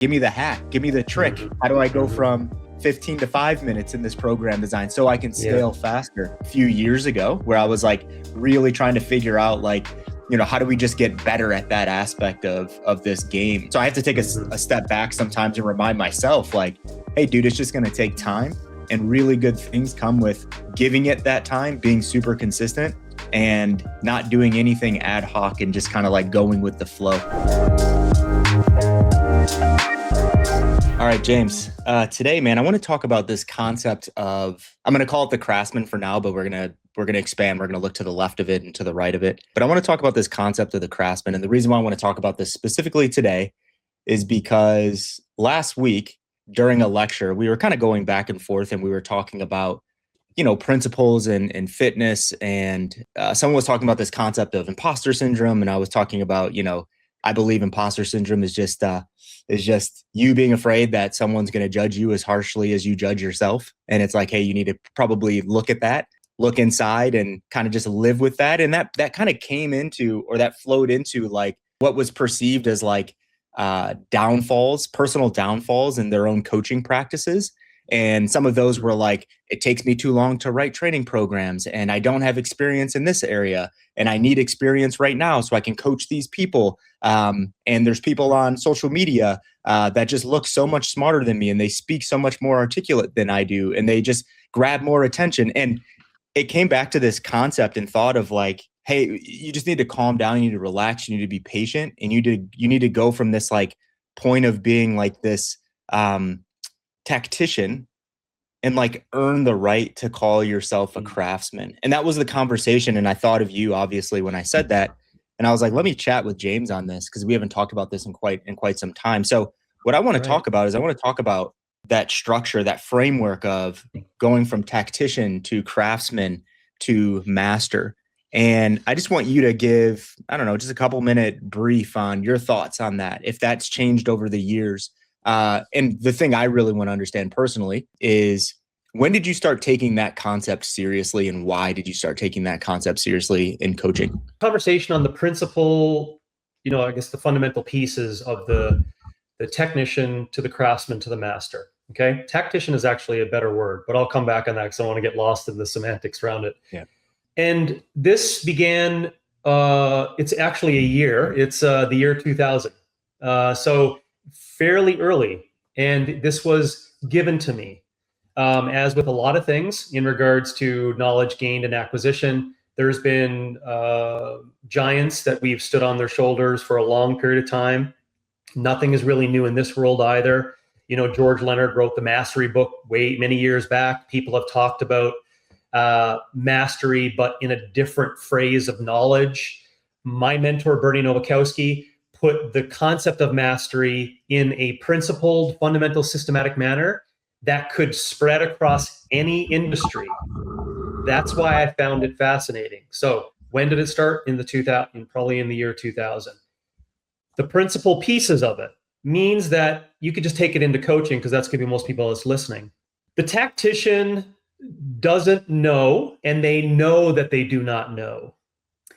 Give me the hack, give me the trick. How do I go from 15 to 5 minutes in this program design so I can scale faster? A few years ago, where I was like really trying to figure out like, how do we just get better at that aspect of this game? So I have to take a step back sometimes and remind myself like, hey dude, it's just gonna take time, and really good things come with giving it that time, being super consistent and not doing anything ad hoc and just kind of like going with the flow. All right, James, today, man, I want to talk about this concept of, I'm going to call it the craftsman for now, but we're going to expand. We're going to look to the left of it and to the right of it. But I want to talk about this concept of the craftsman. And the reason why I want to talk about this specifically today is because last week during a lecture, we were kind of going back and forth and we were talking about, principles and fitness. And someone was talking about this concept of imposter syndrome. And I was talking about, I believe imposter syndrome is just you being afraid that someone's going to judge you as harshly as you judge yourself. And it's like, hey, you need to probably look at that, look inside and kind of just live with that. And that kind of came into, or that flowed into like what was perceived as like personal downfalls in their own coaching practices. And some of those were like, it takes me too long to write training programs and I don't have experience in this area and I need experience right now so I can coach these people. And there's people on social media that just look so much smarter than me and they speak so much more articulate than I do and they just grab more attention. And it came back to this concept and thought of like, hey, you just need to calm down, you need to relax, you need to be patient, and you need to go from this like point of being like this tactician and like earn the right to call yourself a craftsman. And that was the conversation. And I thought of you obviously when I said that. And I was like, let me chat with James on this because we haven't talked about this in quite some time. So what I want to talk about is I want to talk about that structure, that framework of going from tactician to craftsman to master. And I just want you to give, I don't know, just a couple minute brief on your thoughts on that, if that's changed over the years. And the thing I really want to understand personally is, when did you start taking that concept seriously and why did you start taking that concept seriously in coaching? Conversation on the principle, I guess the fundamental pieces of the technician to the craftsman to the master. Okay. Tactician is actually a better word, but I'll come back on that because I want to get lost in the semantics around it. Yeah. And this began, it's actually a year. It's the year 2000. So fairly early. And this was given to me. As with a lot of things in regards to knowledge gained and acquisition, there's been giants that we've stood on their shoulders for a long period of time. Nothing is really new in this world either. George Leonard wrote the Mastery book many years back. People have talked about mastery, but in a different phrase of knowledge. My mentor, Bernie Nowakowski, put the concept of mastery in a principled, fundamental, systematic manner that could spread across any industry. That's why I found it fascinating. So when did it start? Probably in the year 2000. The principal pieces of it means that you could just take it into coaching because that's going to be most people that's listening. The tactician doesn't know, and they know that they do not know.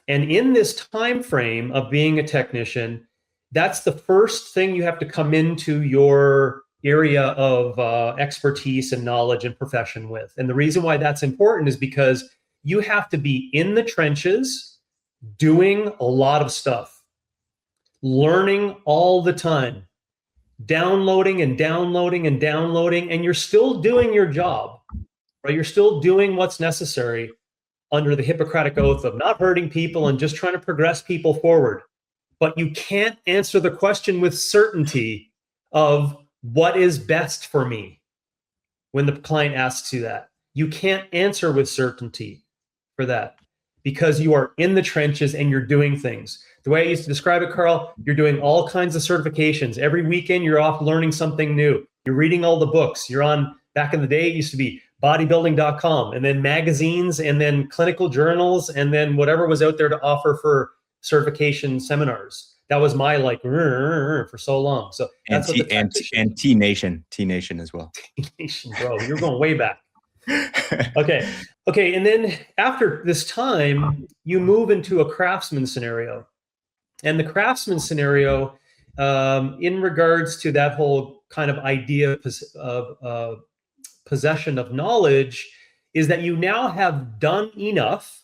And in this time frame of being a technician, that's the first thing you have to come into your area of expertise and knowledge and profession with. And the reason why that's important is because you have to be in the trenches doing a lot of stuff, learning all the time, downloading and downloading and downloading, and you're still doing your job, right? You're still doing what's necessary under the Hippocratic oath of not hurting people and just trying to progress people forward. But you can't answer the question with certainty of what is best for me when the client asks you that. You can't answer with certainty for that because you are in the trenches and you're doing things. The way I used to describe it, Carl, you're doing all kinds of certifications. Every weekend, you're off learning something new. You're reading all the books. You're on, back in the day, it used to be bodybuilding.com and then magazines and then clinical journals and then whatever was out there to offer for certification seminars. That was my for so long. So that's and T Nation as well. T Nation, bro, you're going way back. Okay. And then after this time, you move into a craftsman scenario. And the craftsman scenario in regards to that whole kind of idea of possession of knowledge is that you now have done enough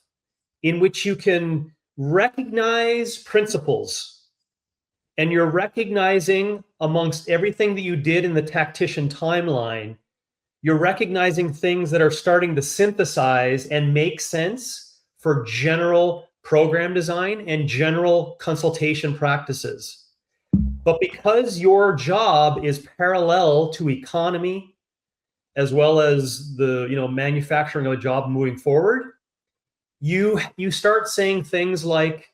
in which you can recognize principles, and you're recognizing amongst everything that you did in the tactician timeline, you're recognizing things that are starting to synthesize and make sense for general program design and general consultation practices. But because your job is parallel to economy, as well as the manufacturing of a job moving forward, you start saying things like,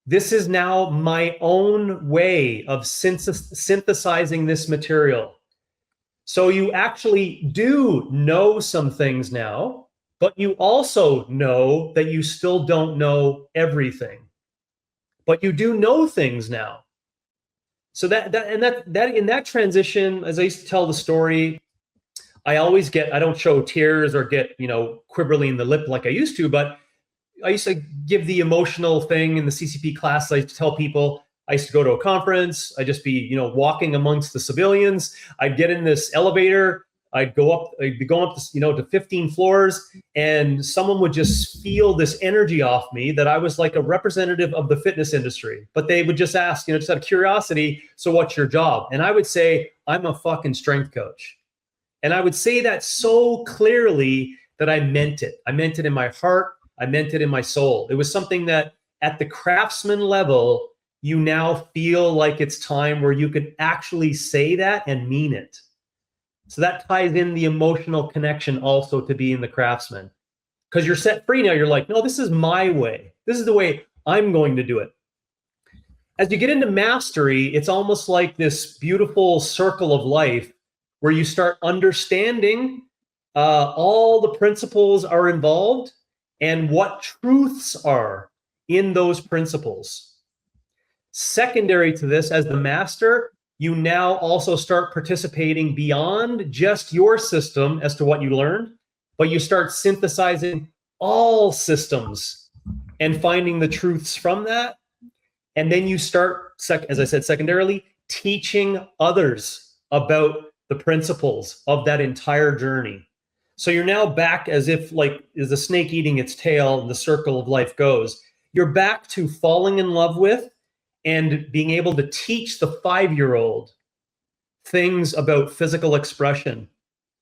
this is now my own way of synthesizing this material. So you actually do know some things now, but you also know that you still don't know everything. But you do know things now. So that in that transition, as I used to tell the story, I don't show tears or get, quibbly in the lip like I used to, but I used to give the emotional thing in the CCP class. I used to tell people, I used to go to a conference. I'd just be, walking amongst the civilians. I'd get in this elevator. I'd be going up, to 15 floors, and someone would just feel this energy off me that I was like a representative of the fitness industry. But they would just ask, just out of curiosity, so what's your job? And I would say, I'm a fucking strength coach. And I would say that so clearly that I meant it. I meant it in my heart. I meant it in my soul. It was something that at the craftsman level, you now feel like it's time where you could actually say that and mean it. So that ties in the emotional connection also to being the craftsman. Because you're set free now. You're like, no, this is my way. This is the way I'm going to do it. As you get into mastery, it's almost like this beautiful circle of life where you start understanding all the principles are involved and what truths are in those principles. Secondary to this, as the master, you now also start participating beyond just your system as to what you learned, but you start synthesizing all systems and finding the truths from that. And then you start, as I said, secondarily, teaching others about the principles of that entire journey. So you're now back as if like is the snake eating its tail and the circle of life goes. You're back to falling in love with and being able to teach the 5-year-old things about physical expression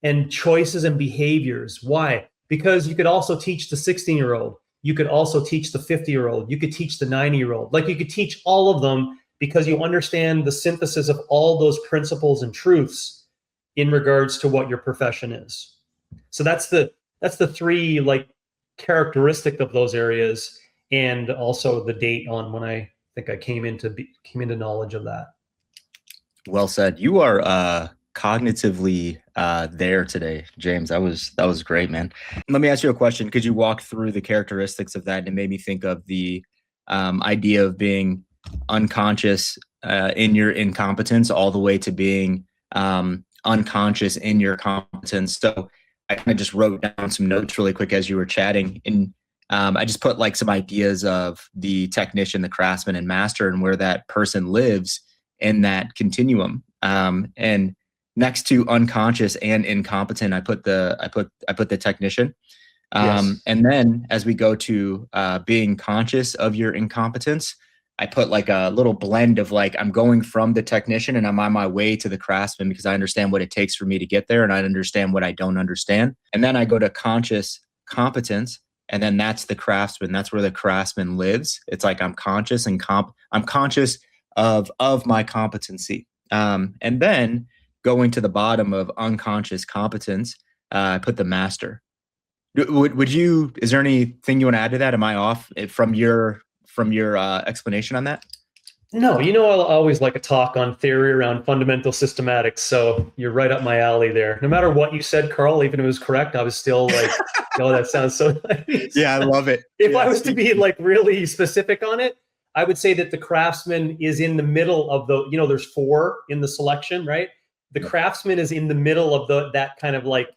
and choices and behaviors. Why? Because you could also teach the 16-year-old. You could also teach the 50-year-old. You could teach the 90-year-old. Like you could teach all of them because you understand the synthesis of all those principles and truths in regards to what your profession is. So that's the 3 like characteristic of those areas, and also the date on when I think I came into knowledge of that. Well said. You are cognitively there today, James. That was great, man. Let me ask you a question. Could you walk through the characteristics of that? And it made me think of the idea of being unconscious in your incompetence, all the way to being unconscious in your competence. So I kind of just wrote down some notes really quick as you were chatting, and I just put like some ideas of the technician, the craftsman, and master, and where that person lives in that continuum. And next to unconscious and incompetent, I put the technician. Yes. And then as we go to being conscious of your incompetence, I put like a little blend of like, I'm going from the technician and I'm on my way to the craftsman because I understand what it takes for me to get there and I understand what I don't understand. And then I go to conscious competence, and then that's the craftsman. That's where the craftsman lives. It's like I'm conscious and I'm conscious of my competency. And then going to the bottom of unconscious competence, I put the master. Would you? Is there anything you want to add to that? Am I off from your explanation on that? No, I'll always like a talk on theory around fundamental systematics. So you're right up my alley there. No matter what you said, Carl, even if it was correct, I was still like, oh, that sounds so nice. Yeah, I love it. If I was to be like really specific on it, I would say that the craftsman is in the middle of the, there's 4 in the selection, right? The craftsman is in the middle of that kind of like,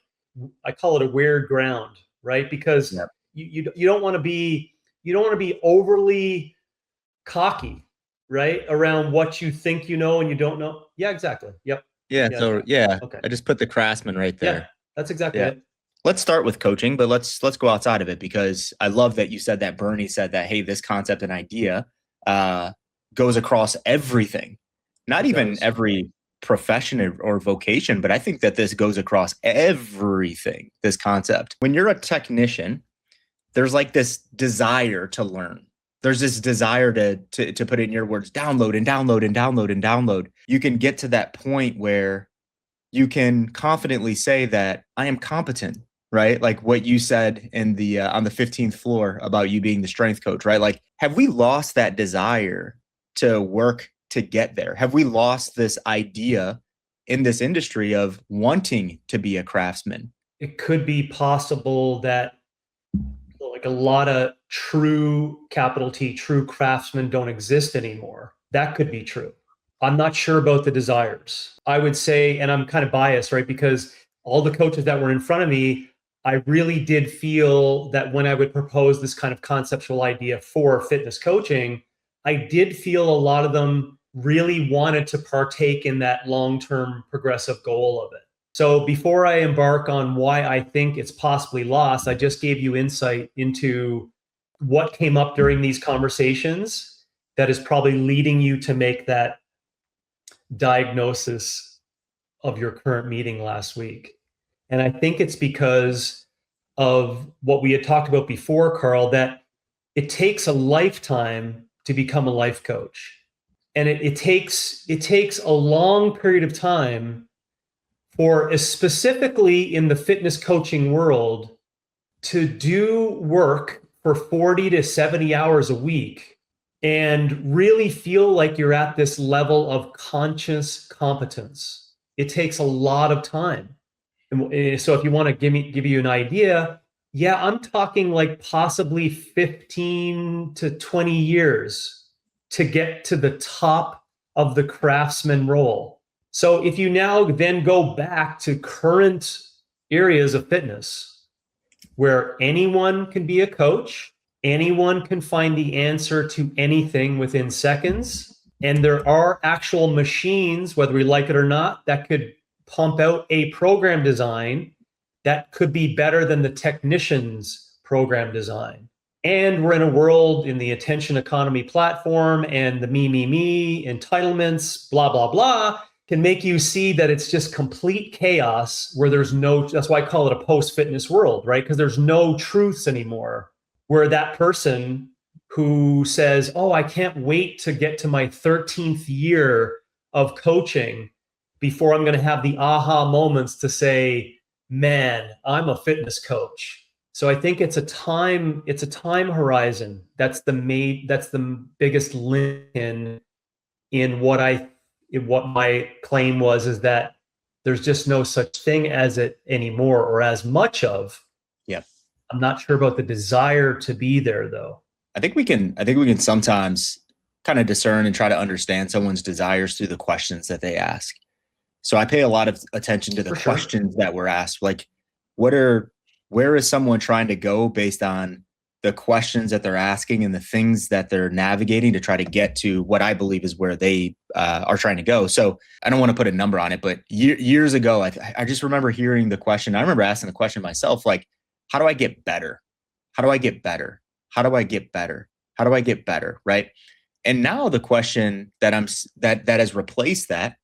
I call it a weird ground, right? Because you don't want to be overly cocky. right? Around what you think you know and you don't know. Yeah, exactly. Yep. Yeah. Yeah. So yeah, Okay. I just put the craftsman right Yeah, there. that's exactly Yeah. it. Let's start with coaching, but let's go outside of it, because I love that you said that Bernie said that, hey, this concept and idea uh, goes across everything, not It even does. every profession or vocation, but I think that this goes across everything, this concept. When you're a technician, there's like this desire to learn. There's this desire to put it in your words, download and download and download and download. You can get to that point where you can confidently say that I am competent, right? Like what you said in the on the 15th floor about you being the strength coach, right? Like, have we lost that desire to work to get there? Have we lost this idea in this industry of wanting to be a craftsman? It could be possible that like a lot of true capital T, true craftsmen don't exist anymore. That could be true. I'm not sure about the desires. I would say, and I'm kind of biased, right? Because all the coaches that were in front of me, I really did feel that when I would propose this kind of conceptual idea for fitness coaching, I did feel a lot of them really wanted to partake in that long-term progressive goal of it. So before I embark on why I think it's possibly lost, I just gave you insight into what came up during these conversations that is probably leading you to make that diagnosis of your current meeting last week. And I think it's because of what we had talked about before, Carl, that it takes a lifetime to become a life coach. And it takes a long period of time for, specifically in the fitness coaching world, to do work for 40 to 70 hours a week and really feel like you're at this level of conscious competence. It takes a lot of time. And so if you want to give you an idea, yeah, I'm talking like possibly 15 to 20 years to get to the top of the craftsman role. So if you now then go back to current areas of fitness where anyone can be a coach, anyone can find the answer to anything within seconds, and there are actual machines, whether we like it or not, that could pump out a program design that could be better than the technician's program design. And we're in a world in the attention economy platform and the me, entitlements, blah, blah, blah, can make you see that it's just complete chaos where there's no, that's why I call it a post-fitness world, right? Because there's no truths anymore, where that person who says, oh, I can't wait to get to my 13th year of coaching before I'm going to have the aha moments to say, man, I'm a fitness coach. So I think it's a time horizon. That's the biggest link in what my claim was, is that there's just no such thing as it anymore, or as much of. Yeah. I'm not sure about the desire to be there though. I think we can sometimes kind of discern and try to understand someone's desires through the questions that they ask. So I pay a lot of attention to the questions that were asked. Like, where is someone trying to go based on the questions that they're asking and the things that they're navigating to try to get to what I believe is where they are trying to go. So I don't want to put a number on it, but years ago, I just remember hearing the question. I remember asking the question myself, like, how do I get better? How do I get better? How do I get better? How do I get better? Right. And now the question that has replaced that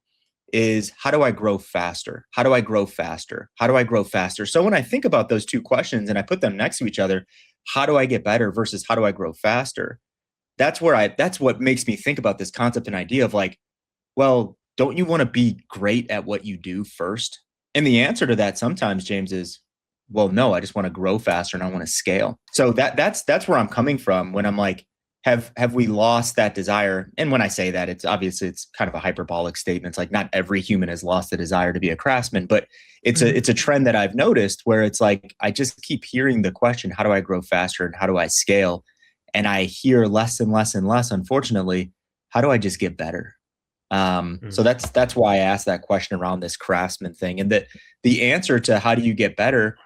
is, how do I grow faster? How do I grow faster? How do I grow faster? So when I think about those two questions and I put them next to each other, how do I get better versus how do I grow faster? That's what makes me think about this concept and idea of like, well, don't you want to be great at what you do first? And the answer to that sometimes, James, is, well, no, I just want to grow faster and I want to scale. So that's where I'm coming from when I'm like, have we lost that desire? And when I say that, it's kind of a hyperbolic statement. It's like not every human has lost the desire to be a craftsman, but it's a trend that I've noticed where it's like, I just keep hearing the question, how do I grow faster and how do I scale? And I hear less and less and less, unfortunately, how do I just get better? So that's why I asked that question around this craftsman thing. And the answer to how do you get better,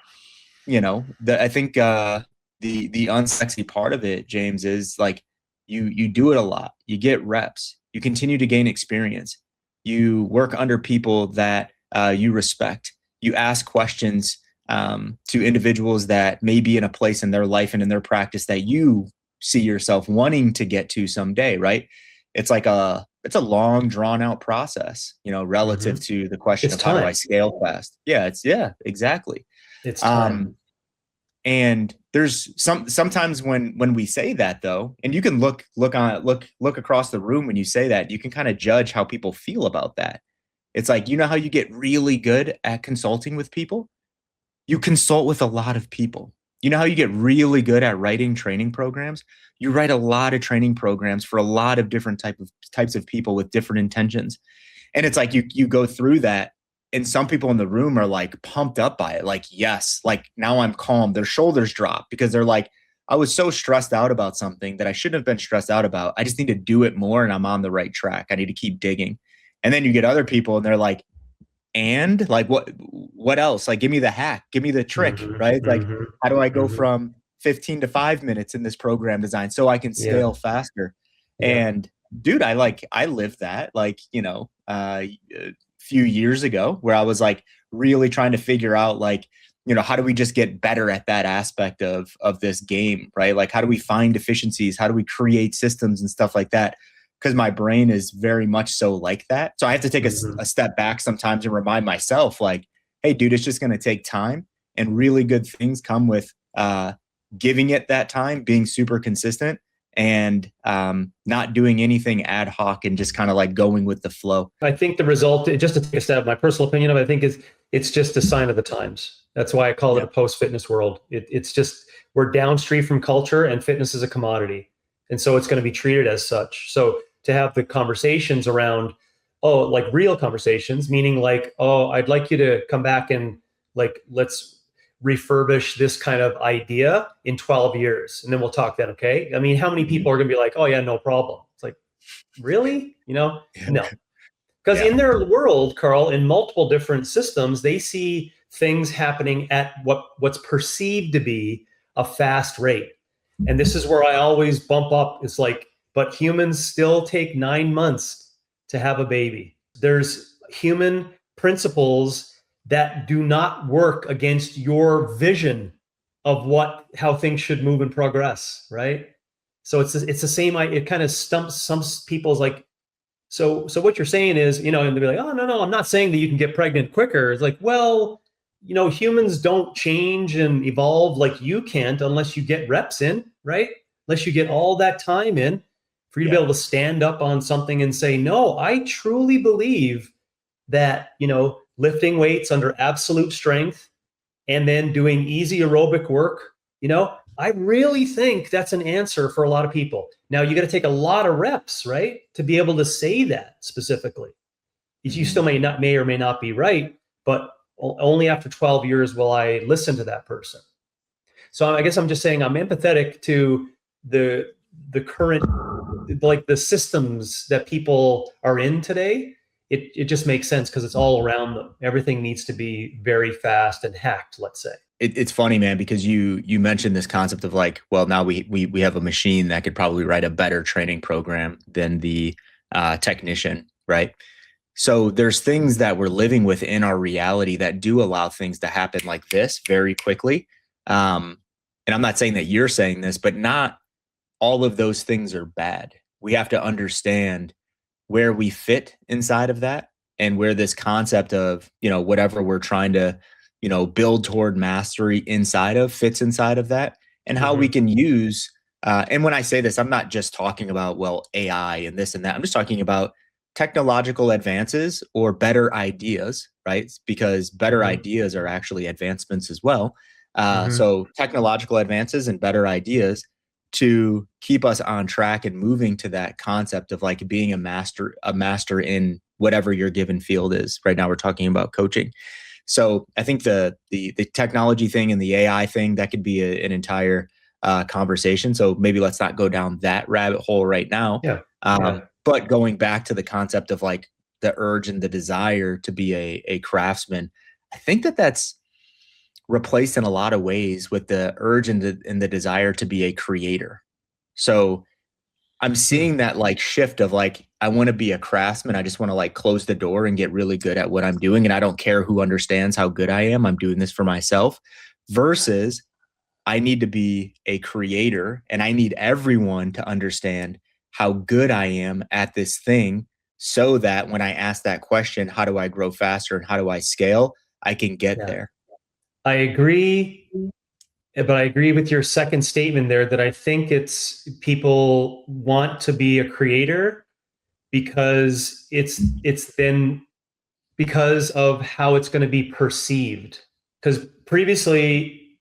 I think the unsexy part of it, James, is like, you do it a lot, you get reps, you continue to gain experience, you work under people that you respect, you ask questions to individuals that may be in a place in their life and in their practice that you see yourself wanting to get to someday, right? It's like it's a long drawn out process, relative to the question It's of how do I time. scale fast? Yeah, exactly. It's time. Um, and there's sometimes when we say that though, and you can look across the room when you say that, you can kind of judge how people feel about that. It's like, how you get really good at consulting with people? You consult with a lot of people. You know how you get really good at writing training programs? You write a lot of training programs for a lot of different types of people with different intentions. And it's like you go through that, and some people in the room are like pumped up by it. Like, yes, like now I'm calm. Their shoulders drop because they're like, I was so stressed out about something that I shouldn't have been stressed out about. I just need to do it more and I'm on the right track. I need to keep digging. And then you get other people and they're like, and like, what else? Like, give me the hack, give me the trick, right? Like, how do I go from 15 to 5 minutes in this program design so I can scale faster? Yeah. And dude, I lived that, like, a few years ago, where I was like really trying to figure out, like, how do we just get better at that aspect of this game, right? Like, how do we find efficiencies? How do we create systems and stuff like that? Because my brain is very much so like that. So I have to take a step back sometimes and remind myself, like, hey, dude, it's just going to take time, and really good things come with giving it that time, being super consistent, and not doing anything ad hoc and just kind of like going with the flow. I think the result, just to take a step, my personal opinion of it, I think it's just a sign of the times. That's why I call it a post-fitness world. It's just, we're downstream from culture, and fitness is a commodity. And so it's going to be treated as such. So to have the conversations around, like real conversations, meaning like, I'd like you to come back and like, let's refurbish this kind of idea in 12 years. And then we'll talk then. Okay. I mean, how many people are going to be like, oh yeah, no problem. It's like, really? No, because in their world, Carl, in multiple different systems, they see things happening at what's perceived to be a fast rate. And this is where I always bump up. It's like, but humans still take 9 months to have a baby. There's human principles that do not work against your vision of how things should move and progress, right? So it's the same. It kind of stumps some people's like, so what you're saying is, and they'll be like, oh, no, I'm not saying that you can get pregnant quicker. It's like, well, humans don't change and evolve like you can't unless you get reps in, right? Unless you get all that time in for you to be able to stand up on something and say, no, I truly believe that, lifting weights under absolute strength and then doing easy aerobic work, I really think that's an answer for a lot of people. Now you got to take a lot of reps, right? To be able to say that specifically. You still may or may not be right, but only after 12 years will I listen to that person. So I guess I'm just saying I'm empathetic to the current, like the systems that people are in today. It just makes sense because it's all around them. Everything needs to be very fast and hacked, let's say. It's funny, man, because you mentioned this concept of like, well, now we have a machine that could probably write a better training program than the technician, right? So there's things that we're living within our reality that do allow things to happen like this very quickly. And I'm not saying that you're saying this, but not all of those things are bad. We have to understand where we fit inside of that, and where this concept of, whatever we're trying to, build toward mastery inside of fits inside of that, and how we can use, and when I say this, I'm not just talking about, well, AI and this and that. I'm just talking about technological advances or better ideas, right? Because better ideas are actually advancements as well. So technological advances and better ideas to keep us on track and moving to that concept of like being a master in whatever your given field is. Right now we're talking about coaching. So I think the technology thing and the AI thing, that could be an entire conversation. So maybe let's not go down that rabbit hole right now. But going back to the concept of like the urge and the desire to be a craftsman, I think that's replaced in a lot of ways with the urge and the desire to be a creator. So I'm seeing that like shift of like, I want to be a craftsman. I just want to like close the door and get really good at what I'm doing. And I don't care who understands how good I am. I'm doing this for myself versus I need to be a creator and I need everyone to understand how good I am at this thing so that when I ask that question, how do I grow faster and how do I scale? I can get there. I agree, but I agree with your second statement there that I think it's people want to be a creator because it's then because of how it's going to be perceived. Because previously,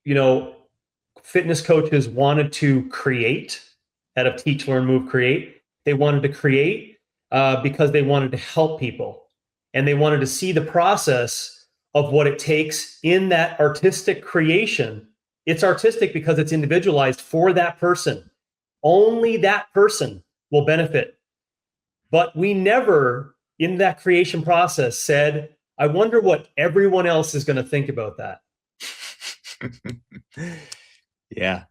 fitness coaches wanted to create out of teach, learn, move, create. They wanted to create because they wanted to help people. And they wanted to see the process of what it takes in that artistic creation. It's artistic because it's individualized for that person. Only that person will benefit. But we never, in that creation process, said, I wonder what everyone else is going to think about that. Yeah.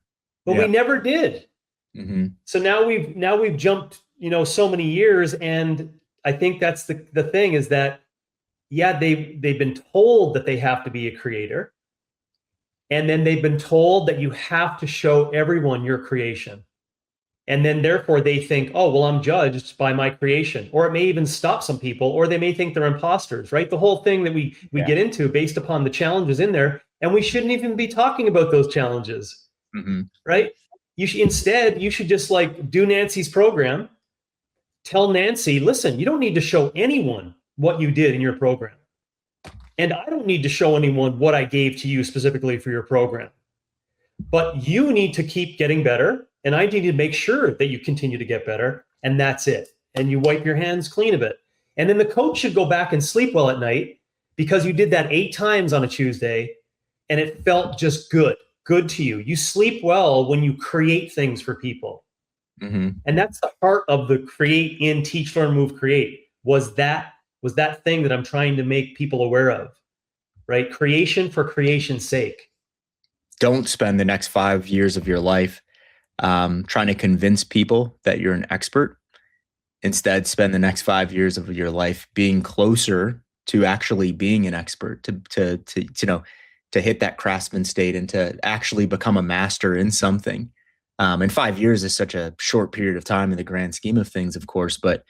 But we never did. Mm-hmm. So now we've jumped, so many years. And I think that's the thing is that, they've been told that they have to be a creator. And then they've been told that you have to show everyone your creation. And then therefore they think, oh, well, I'm judged by my creation. Or it may even stop some people, or they may think they're imposters, right? The whole thing that we get into based upon the challenges in there. And we shouldn't even be talking about those challenges, right? You should just like do Nancy's program. Tell Nancy, listen, you don't need to show anyone what you did in your program. And I don't need to show anyone what I gave to you specifically for your program. But you need to keep getting better. And I need to make sure that you continue to get better. And that's it. And you wipe your hands clean of it. And then the coach should go back and sleep well at night because you did that 8 times on a Tuesday and it felt just good to you. You sleep well when you create things for people. Mm-hmm. And that's the heart of the create in teach, learn, move, create was that thing that I'm trying to make people aware of, right? Creation for creation's sake. Don't spend the next 5 years of your life trying to convince people that you're an expert. Instead, spend the next 5 years of your life being closer to actually being an expert, to hit that craftsman state and to actually become a master in something. And 5 years is such a short period of time in the grand scheme of things, of course, but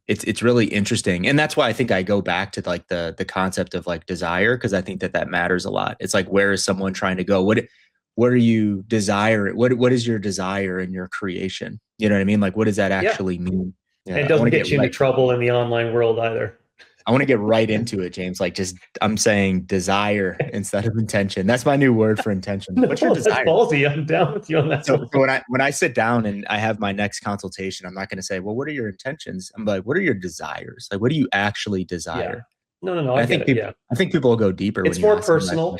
it's really interesting. And that's why I think I go back to like the concept of like desire, because I think that matters a lot. It's like, where is someone trying to go? What are you desire? What is your desire in your creation? You know what I mean? Like, what does that actually mean? Yeah, and it doesn't get you into trouble in the online world either. I want to get right into it, James. Like, I'm saying desire instead of intention. That's my new word for intention. What's your desire? That's ballsy. I'm down with you on that. So when I sit down and I have my next consultation, I'm not going to say, well, what are your intentions? I'm like, what are your desires? Like, what do you actually desire? Yeah. No. I think people will go deeper. It's more personal.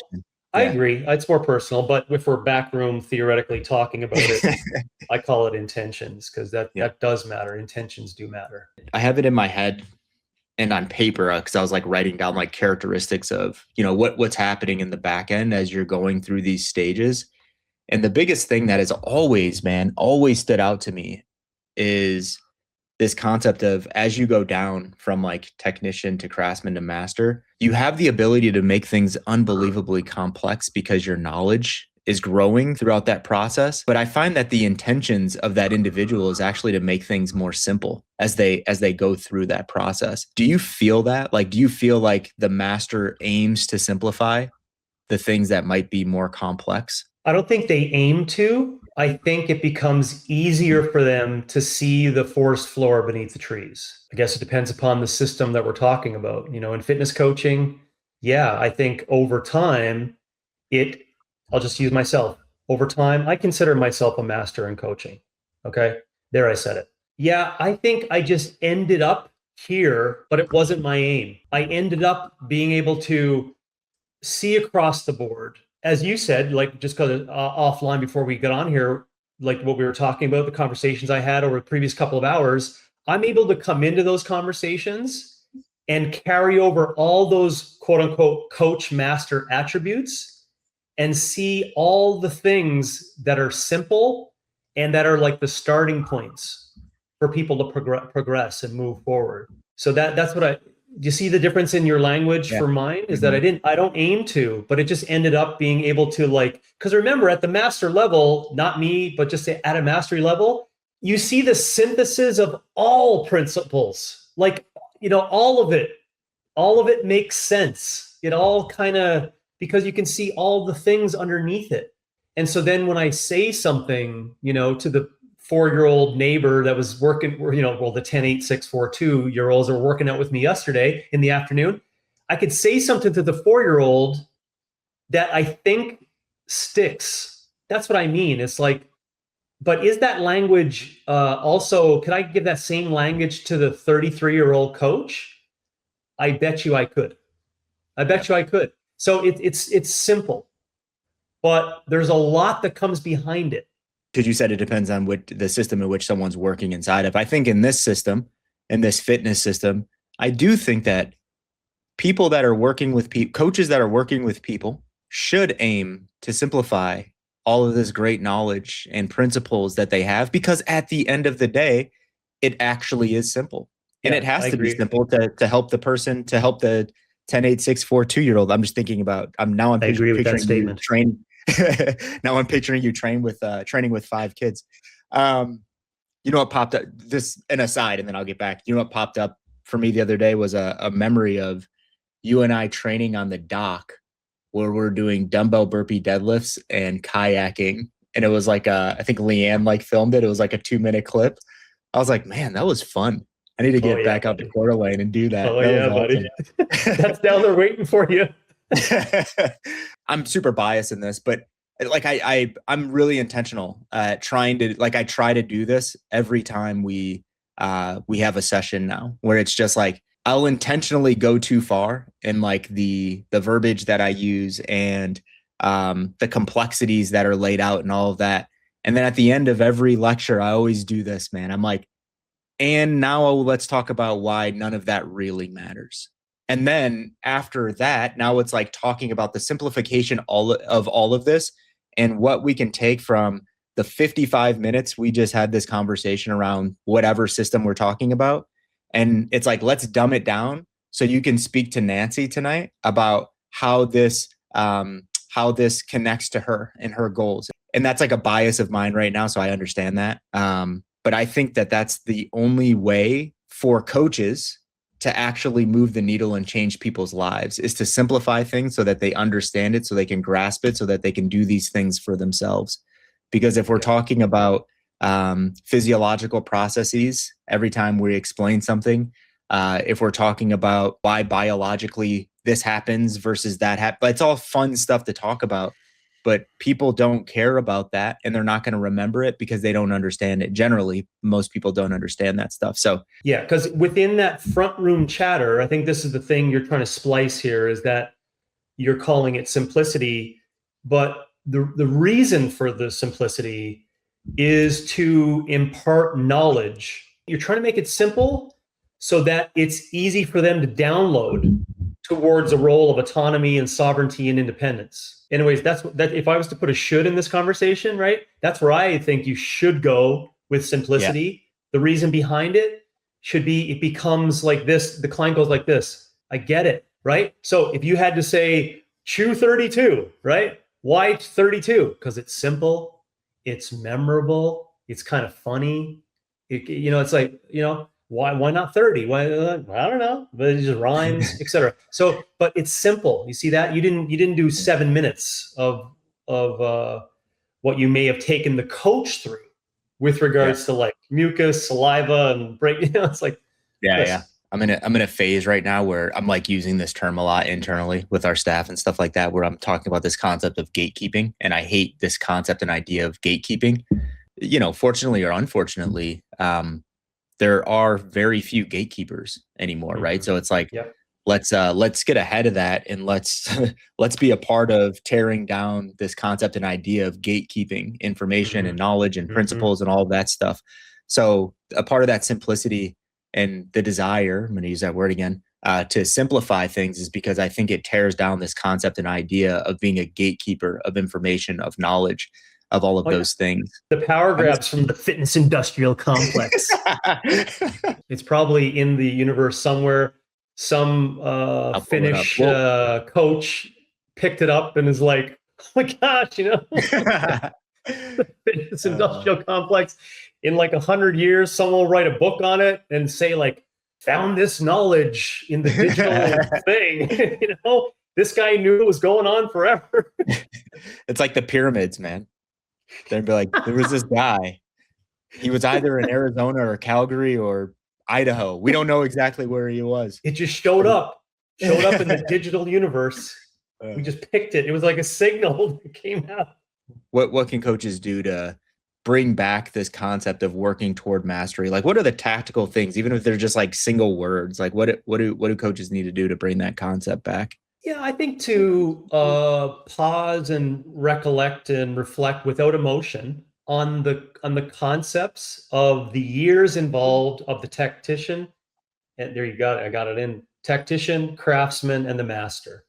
I agree. It's more personal, but if we're backroom theoretically talking about it, I call it intentions because that does matter. Intentions do matter. I have it in my head and on paper because I was like writing down like characteristics of, what's happening in the back end as you're going through these stages. And the biggest thing that has always stood out to me is this concept of, as you go down from like technician to craftsman to master, you have the ability to make things unbelievably complex because your knowledge is growing throughout that process. But I find that the intentions of that individual is actually to make things more simple as they go through that process. Do you feel that? Like, do you feel like the master aims to simplify the things that might be more complex? I don't think they aim to. I think it becomes easier for them to see the forest floor beneath the trees. I guess it depends upon the system that we're talking about. In fitness coaching, I think over time, I'll just use myself. Over time, I consider myself a master in coaching. Okay, there I said it. Yeah, I think I just ended up here, but it wasn't my aim. I ended up being able to see across the board. As you said, like just because offline before we got on here, like what we were talking about, the conversations I had over the previous couple of hours, I'm able to come into those conversations and carry over all those quote unquote coach master attributes and see all the things that are simple and that are like the starting points for people to progress and move forward. So that's what do you see the difference in your language for mine is that I don't aim to, but it just ended up being able to because remember at the master level, not me, but just at a mastery level, you see the synthesis of all principles, all of it makes sense. It all kind of, because you can see all the things underneath it. And so then when I say something, to the 4-year-old neighbor that was working, the 10, 8, 6, 4, 2-year-olds that were working out with me yesterday in the afternoon, I could say something to the 4-year-old that I think sticks. That's what I mean. It's but is that language also, could I give that same language to the 33-year-old coach? I bet you I could. So it's simple, but there's a lot that comes behind it. Because you said it depends on the system in which someone's working inside of. I think in this system, in this fitness system, I do think that people that are working with coaches that are working with people should aim to simplify all of this great knowledge and principles that they have, because at the end of the day, it actually is simple. And it has to be simple to help the person, to help the 10, 8, 6, 4, 2-year-old. I'm just thinking about, I'm picturing you train. Now I'm picturing you training with 5 kids. What popped up, this an aside, and then I'll get back. What popped up for me the other day was a memory of you and I training on the dock where we're doing dumbbell burpee deadlifts and kayaking. And it was I think Leanne filmed it. It was a 2-minute clip. I was like, man, that was fun. I need to get back out to Coeur d'Alene and do that. Buddy. That's down there waiting for you. I'm super biased in this, but I'm really intentional trying to I try to do this every time we have a session now, where it's just I'll intentionally go too far in the verbiage that I use and the complexities that are laid out and all of that. And then at the end of every lecture, I always do this, man. I'm and now let's talk about why none of that really matters. And then after that, now it's talking about the simplification of all of this and what we can take from the 55 minutes we just had this conversation around whatever system we're talking about. And it's let's dumb it down so you can speak to Nancy tonight about how this connects to her and her goals. And that's a bias of mine right now, so I understand that. But I think that that's the only way for coaches to actually move the needle and change people's lives, is to simplify things so that they understand it, so they can grasp it, so that they can do these things for themselves. Because if we're talking about physiological processes every time we explain something, if we're talking about why biologically this happens versus that happens, it's all fun stuff to talk about. But people don't care about that, and they're not going to remember it because they don't understand it. Generally, most people don't understand that stuff. So yeah, because within that front room chatter, I think this is the thing you're trying to splice here, is that you're calling it simplicity, but the reason for the simplicity is to impart knowledge. You're trying to make it simple so that it's easy for them to download towards a role of autonomy and sovereignty and independence. Anyways, that if I was to put a should in this conversation, right? That's where I think you should go with simplicity. Yeah. The reason behind it should be, it becomes like this. The client goes like this. I get it, right? So if you had to say, chew 32, right? Why 32? Because it's simple, it's memorable, it's kind of funny. It's why not 30? Why, I don't know, but it just rhymes, etc. So, but it's simple. You see that? You didn't do 7 minutes of what you may have taken the coach through with regards to mucus, saliva, and break. It's yeah. I'm in a phase right now where I'm using this term a lot internally with our staff and stuff like that, where I'm talking about this concept of gatekeeping, and I hate this concept and idea of gatekeeping. Fortunately or unfortunately, there are very few gatekeepers anymore, right? So it's let's get ahead of that, and let's be a part of tearing down this concept and idea of gatekeeping information and knowledge and principles and all of that stuff. So a part of that simplicity and the desire, I'm going to use that word again, to simplify things, is because I think it tears down this concept and idea of being a gatekeeper of information, of knowledge. of all of Oh, yeah. those things. The power grabs from the fitness industrial complex. It's probably in the universe somewhere. Some Finnish coach picked it up and is like, oh my gosh, the fitness industrial complex. In like 100 years, someone will write a book on it and say like, found this knowledge in the digital thing. This guy knew it was going on forever. It's like the pyramids, man. They'd be like, there was this guy. He was either in Arizona or Calgary or Idaho. We don't know exactly where he was. It just showed up in the digital universe. We just picked it. It was like a signal that came out. What can coaches do to bring back this concept of working toward mastery? Like, what are the tactical things, even if they're just like single words? Like, what do coaches need to do to bring that concept back? Yeah, I think to pause and recollect and reflect without emotion on the concepts of the years involved of the tactician. And there you got it. I got it in. Tactician, craftsman, and the master.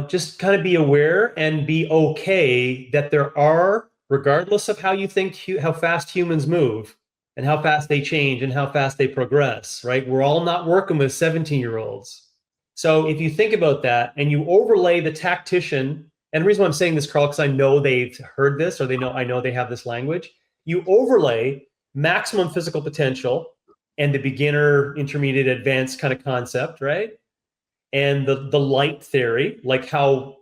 Just kind of be aware and be okay that there are, regardless of how you think, how fast humans move and how fast they change and how fast they progress, right? We're all not working with 17-year-olds. So if you think about that and you overlay the tactician, and the reason why I'm saying this, Carl, because I know they've heard this, or I know they have this language, you overlay maximum physical potential and the beginner, intermediate, advanced kind of concept, right? And the light theory, like how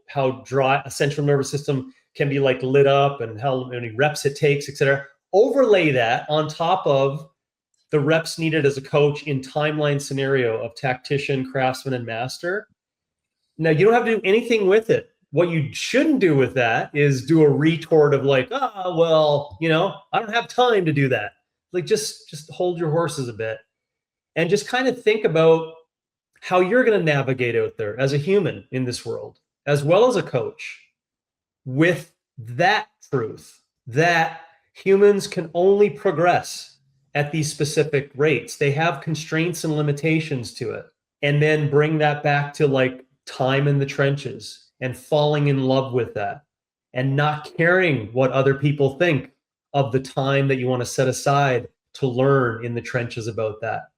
dry a central nervous system can be like lit up and how many reps it takes, et cetera. Overlay that on top of the reps needed as a coach in timeline scenario of tactician, craftsman, and master. Now, you don't have to do anything with it. What you shouldn't do with that is do a retort of like, I don't have time to do that. Like, just hold your horses a bit and just kind of think about how you're going to navigate out there as a human in this world, as well as a coach, with that truth that humans can only progress at these specific rates. They have constraints and limitations to it. And then bring that back to like time in the trenches and falling in love with that and not caring what other people think of the time that you want to set aside to learn in the trenches about that.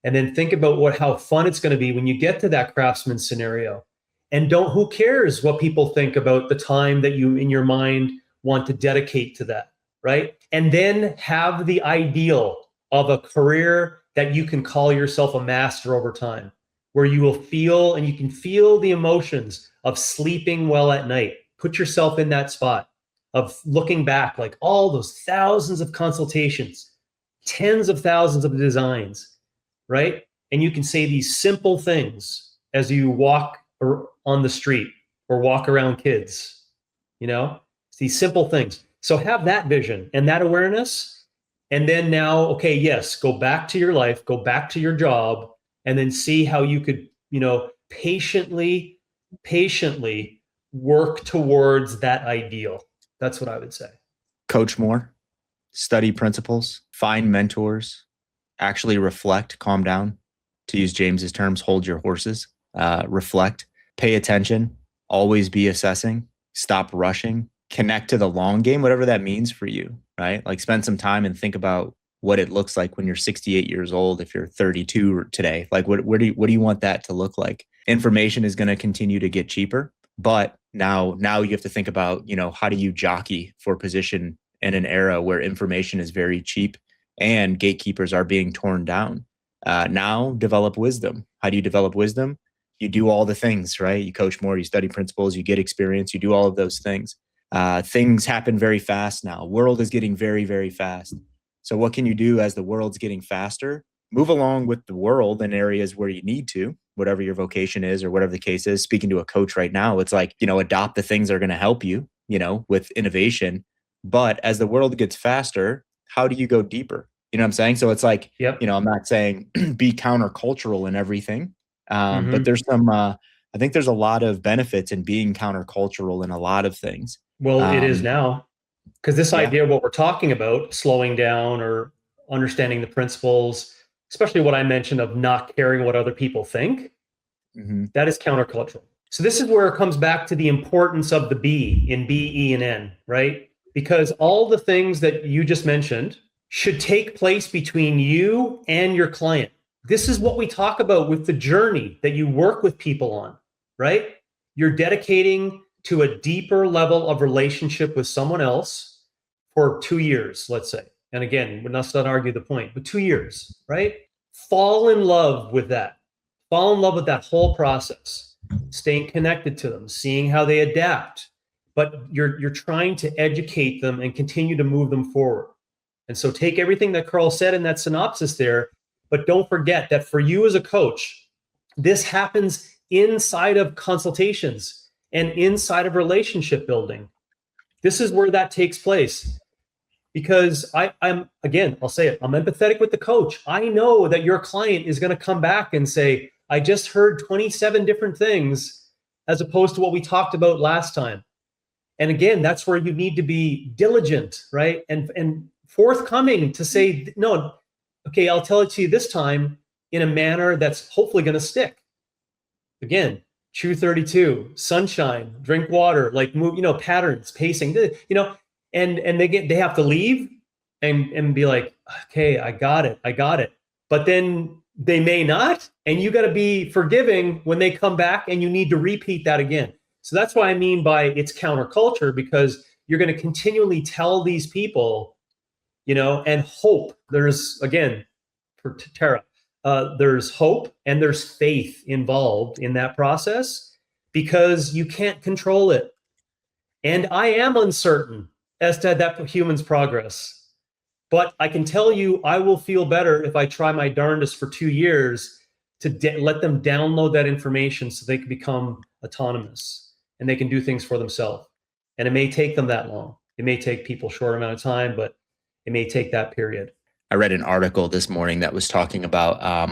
And then think about how fun it's going to be when you get to that craftsman scenario. And who cares what people think about the time that you in your mind want to dedicate to that, right? And then have the ideal of a career that you can call yourself a master over time, where you will feel, and you can feel the emotions of sleeping well at night. Put yourself in that spot of looking back, like all those thousands of consultations, tens of thousands of designs, right? And you can say these simple things as you walk on the street or walk around kids, it's these simple things. So have that vision and that awareness. And then now, okay, yes, go back to your life, go back to your job, and then see how you could, patiently work towards that ideal. That's what I would say. Coach more, study principles, find mentors, actually reflect, calm down, to use James's terms, hold your horses, reflect, pay attention, always be assessing, stop rushing, connect to the long game, whatever that means for you, right? Like spend some time and think about what it looks like when you're 68 years old, if you're 32 today. Like what do you want that to look like? Information is going to continue to get cheaper, but now you have to think about, how do you jockey for position in an era where information is very cheap and gatekeepers are being torn down. Now develop wisdom. How do you develop wisdom? You do all the things, right? You coach more, you study principles, you get experience, you do all of those things. Things happen very fast now. World is getting very, very fast. So what can you do as the world's getting faster? Move along with the world in areas where you need to, whatever your vocation is or whatever the case is. Speaking to a coach right now, it's like, adopt the things that are going to help you, with innovation. But as the world gets faster, how do you go deeper? You know what I'm saying? So it's like, yep. I'm not saying be countercultural in everything. But there's some, I think there's a lot of benefits in being countercultural in a lot of things. Well, it is now, because this idea of what we're talking about, slowing down or understanding the principles, especially what I mentioned of not caring what other people think, that is countercultural. So this is where it comes back to the importance of the B in B, E, and N, right? because all the things that you just mentioned should take place between you and your client. This is what we talk about with the journey that you work with people on, right? You're dedicating to a deeper level of relationship with someone else for 2 years, let's say. And again, let's not argue the point, but 2 years, right? Fall in love with that. Fall in love with that whole process, staying connected to them, seeing how they adapt. But you're trying to educate them and continue to move them forward. And so take everything that Carl said in that synopsis there, but don't forget that for you as a coach, this happens inside of consultations and inside of relationship building. This is where that takes place. Because I'm, again, I'll say it, I'm empathetic with the coach. I know that your client is going to come back and say, I just heard 27 different things as opposed to what we talked about last time. And again, that's where you need to be diligent, right? And forthcoming to say, no, okay, I'll tell it to you this time in a manner that's hopefully going to stick. Again, Chew 32, sunshine, drink water, like move, patterns, pacing, and they have to leave and be like, okay, I got it. But then they may not, and you got to be forgiving when they come back and you need to repeat that again. So that's what I mean by it's counterculture, because you're going to continually tell these people, and hope. There's, again, for Tara, there's hope and there's faith involved in that process because you can't control it. And I am uncertain as to that human's progress. But I can tell you, I will feel better if I try my darndest for 2 years to let them download that information so they can become autonomous and they can do things for themselves. And it may take them that long. It may take people a short amount of time, but it may take that period. I read an article this morning that was talking about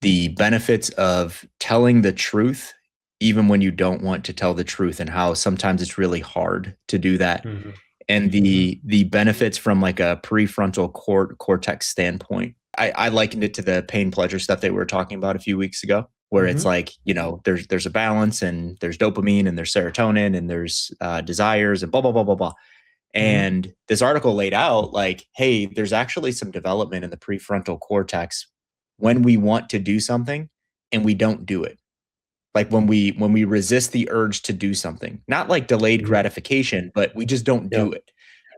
the benefits of telling the truth, even when you don't want to tell the truth, and how sometimes it's really hard to do that. Mm-hmm. And the benefits from like a prefrontal cortex standpoint. I likened it to the pain pleasure stuff that we were talking about a few weeks ago, where it's like, there's a balance, and there's dopamine, and there's serotonin, and there's desires, and blah, blah, blah, blah, blah. And this article laid out like, hey, there's actually some development in the prefrontal cortex when we want to do something and we don't do it. Like when we resist the urge to do something, not like delayed gratification, but we just don't do it.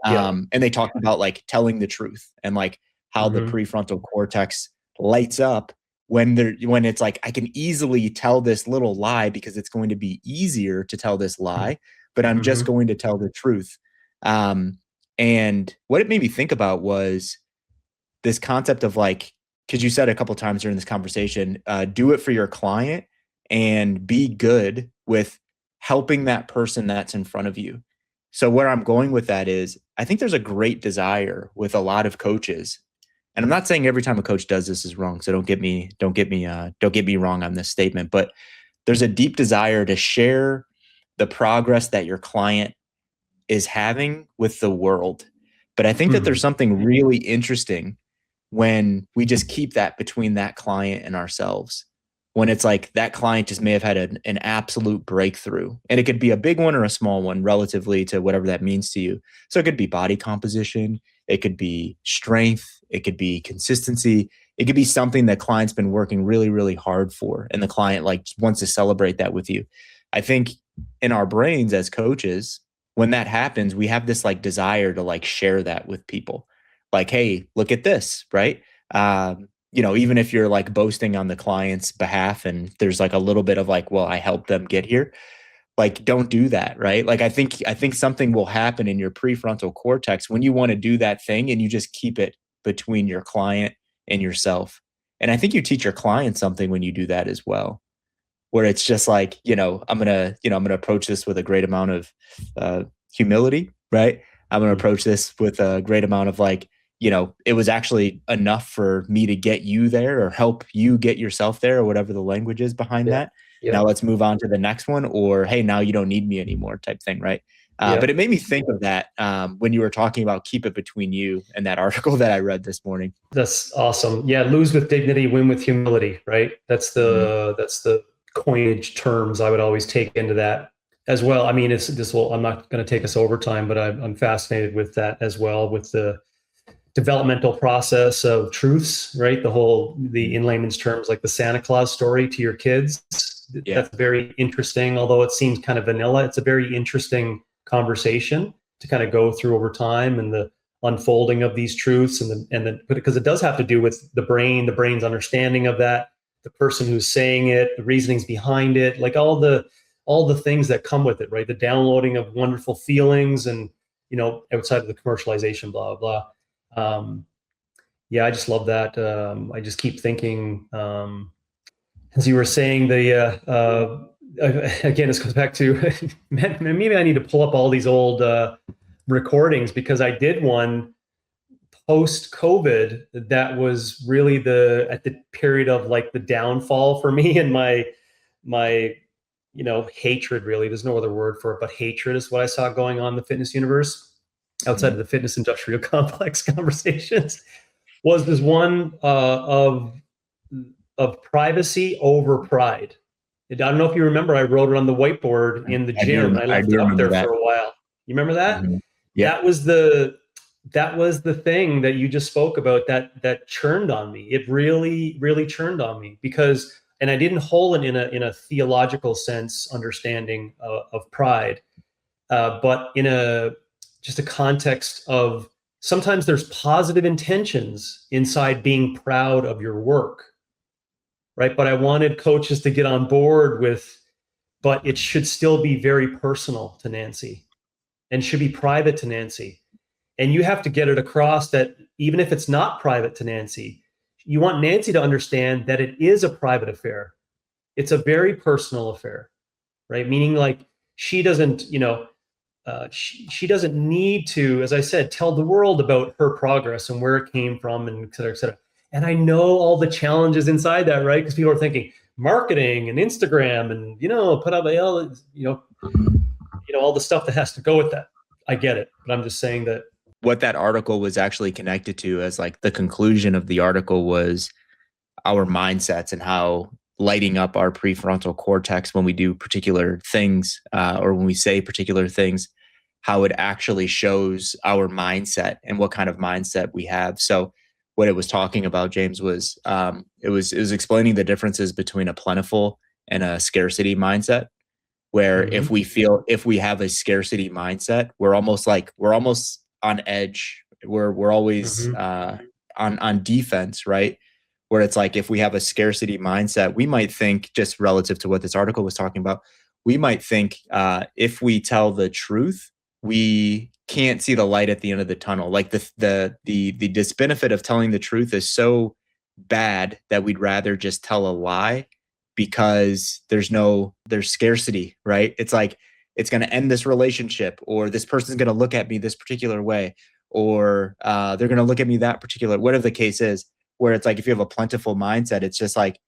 And they talked about like telling the truth and like how the prefrontal cortex lights up when it's like, I can easily tell this little lie because it's going to be easier to tell this lie, but I'm just going to tell the truth. And what it made me think about was this concept of like, because you said a couple of times during this conversation, do it for your client and be good with helping that person that's in front of you. So where I'm going with that is, I think there's a great desire with a lot of coaches, and I'm not saying every time a coach does this is wrong. So don't get me wrong on this statement, but there's a deep desire to share the progress that your client is having with the world. But I think that there's something really interesting when we just keep that between that client and ourselves. When it's like that client just may have had an absolute breakthrough, and it could be a big one or a small one relatively to whatever that means to you. So it could be body composition, it could be strength, it could be consistency, it could be something that client's been working really, really hard for, and the client like wants to celebrate that with you. I think in our brains as coaches, when that happens, we have this like desire to like share that with people. Like, hey, look at this, right? Even if you're like boasting on the client's behalf and there's like a little bit of like, well, I helped them get here. Like, don't do that, right? Like, I think something will happen in your prefrontal cortex when you want to do that thing and you just keep it between your client and yourself. And I think you teach your client something when you do that as well, where it's just like, I'm going to approach this with a great amount of humility, right? I'm going to approach this with a great amount of like, it was actually enough for me to get you there or help you get yourself there or whatever the language is behind that. Yeah. Now let's move on to the next one, or, hey, now you don't need me anymore type thing. Right. But it made me think of that when you were talking about keep it between you and that article that I read this morning. That's awesome. Yeah. Lose with dignity, win with humility. Right. That's the coinage terms I would always take into that. as well. I mean, I'm not going to take us over time, but I'm fascinated with that as well, with the developmental process of truths, right? In layman's terms, like the Santa Claus story to your kids. Yeah. That's very interesting. Although it seems kind of vanilla, it's a very interesting conversation to kind of go through over time, and the unfolding of these truths, because it does have to do with the brain's understanding of that, the person who's saying it, the reasonings behind it, like all the things that come with it, right? The downloading of wonderful feelings, and outside of the commercialization, blah blah. Yeah, I just love that. I just keep thinking, as you were saying, again, this goes back to maybe I need to pull up all these old recordings, because I did one post COVID that was really at the period of like the downfall for me, and my hatred, really. There's no other word for it, but hatred is what I saw going on in the fitness universe, outside of the fitness industrial complex conversations, was this one of privacy over pride. I don't know if you remember, I wrote it on the whiteboard in the gym. I left it up there for a while. You remember that? Mm-hmm. Yeah. That was the thing that you just spoke about that churned on me. It really, really churned on me, because, and I didn't hold it in a theological sense understanding of pride, but in just a context of, sometimes there's positive intentions inside being proud of your work, right? But I wanted coaches to get on board with, but it should still be very personal to Nancy, and should be private to Nancy. And you have to get it across that even if it's not private to Nancy, you want Nancy to understand that it is a private affair. It's a very personal affair, right? Meaning, like, she doesn't, she doesn't need to, as I said, tell the world about her progress and where it came from, and et cetera, et cetera. And I know all the challenges inside that, right? Because people are thinking marketing and Instagram and, put up, all the stuff that has to go with that. I get it. But I'm just saying that what that article was actually connected to, as like the conclusion of the article, was our mindsets and how lighting up our prefrontal cortex when we do particular things, or when we say particular things, how it actually shows our mindset and what kind of mindset we have. So what it was talking about, James, was it was explaining the differences between a plentiful and a scarcity mindset, where if we have a scarcity mindset, we're almost on edge. We're always on defense, right? Where it's like, if we have a scarcity mindset, we might think, just relative to what this article was talking about, we might think if we tell the truth, we can't see the light at the end of the tunnel. Like the disbenefit of telling the truth is so bad that we'd rather just tell a lie, because there's scarcity, right? It's like, it's going to end this relationship, or this person's going to look at me this particular way, or they're going to look at me that particular, whatever the case is. Where it's like, if you have a plentiful mindset, it's just like,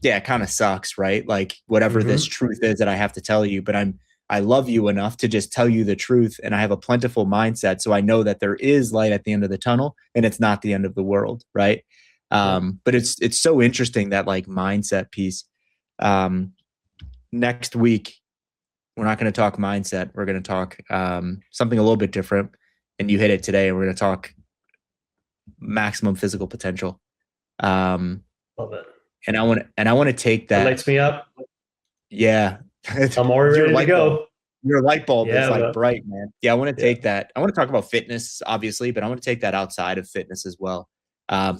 yeah, it kind of sucks, right? Like, whatever this truth is that I have to tell you, but I love you enough to just tell you the truth, and I have a plentiful mindset, so I know that there is light at the end of the tunnel, and it's not the end of the world, right? But it's so interesting, that like mindset piece. Next week, we're not going to talk mindset. We're going to talk something a little bit different, and you hit it today. And we're going to talk maximum physical potential. Love it. And I want to take that. It lights me up. Yeah. I'm already ready to go. Your light bulb is like bright, man. Yeah. I want to take that. I want to talk about fitness, obviously, but I want to take that outside of fitness as well.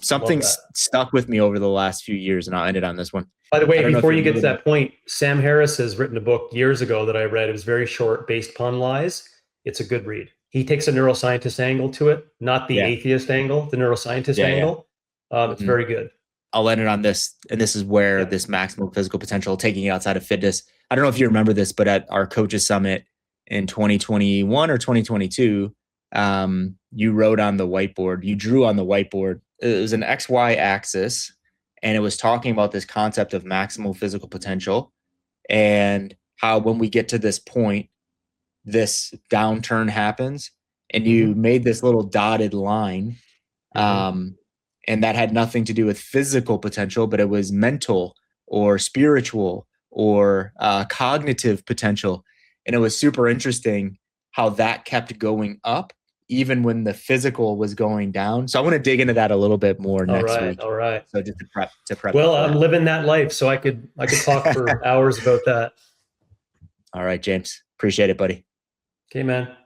Something stuck with me over the last few years, and I'll end it on this one. By the way, before you get to that point, Sam Harris has written a book years ago that I read. It was very short, based upon lies. It's a good read. He takes a neuroscientist angle to it, not the atheist angle, the neuroscientist angle. It's very good. I'll end it on this. And this is where this maximum physical potential, taking it outside of fitness. I don't know if you remember this, but at our coaches summit in 2021 or 2022, you wrote on the whiteboard, you drew on the whiteboard. It was an XY axis, and it was talking about this concept of maximal physical potential, and how when we get to this point, this downturn happens, and you made this little dotted line. And that had nothing to do with physical potential, but it was mental or spiritual or cognitive potential. And it was super interesting how that kept going up even when the physical was going down. So I want to dig into that a little bit more next week. All right. So just to prep. Well, I'm living that life, so I could talk for hours about that. All right, James. Appreciate it, buddy. Okay, man.